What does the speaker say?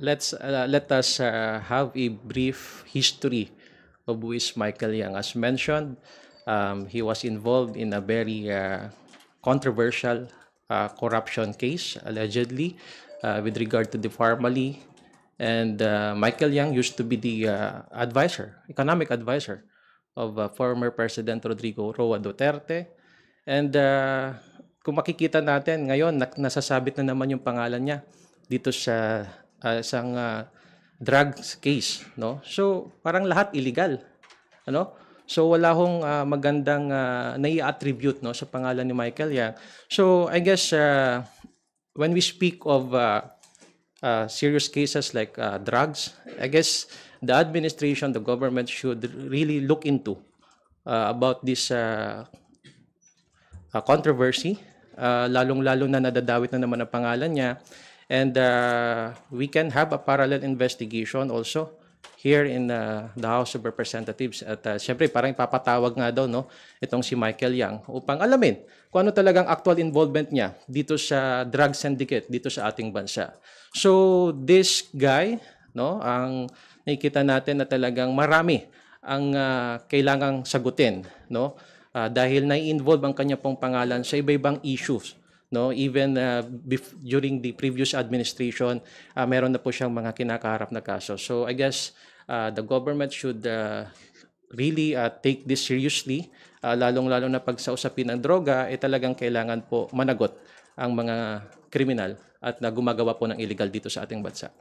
Let us have a brief history of who is Michael Young. As mentioned, he was involved in a very controversial corruption case, allegedly, with regard to the Pharmaly. And Michael Young used to be the economic advisor of former President Rodrigo Roa Duterte. And kung makikita natin ngayon, nasasabit na naman yung pangalan niya dito sa isang drugs case, no? So parang lahat illegal, ano? So wala hong magandang nai-attribute, no, sa pangalan ni Michael Yang. So I guess when we speak of serious cases like drugs, I guess the administration, the government should really look into about this controversy, lalong-lalo na nadadawit na naman ang pangalan niya. And we can have a parallel investigation also here in the House of Representatives. At siyempre, parang papatawag nga daw, no, itong si Michael Yang upang alamin kung ano talagang actual involvement niya dito sa drug syndicate dito sa ating bansa. So this guy, no, ang nakikita natin na talagang marami ang kailangang sagutin, no, dahil nai-involve ang kanya pong pangalan sa iba-ibang issues, no, even during the previous administration, meron na po siyang mga kinakaharap na kaso. So I guess the government should really take this seriously, lalong-lalo na pag sa usapin ng droga, talagang kailangan po managot ang mga kriminal at na gumagawa po ng illegal dito sa ating bansa.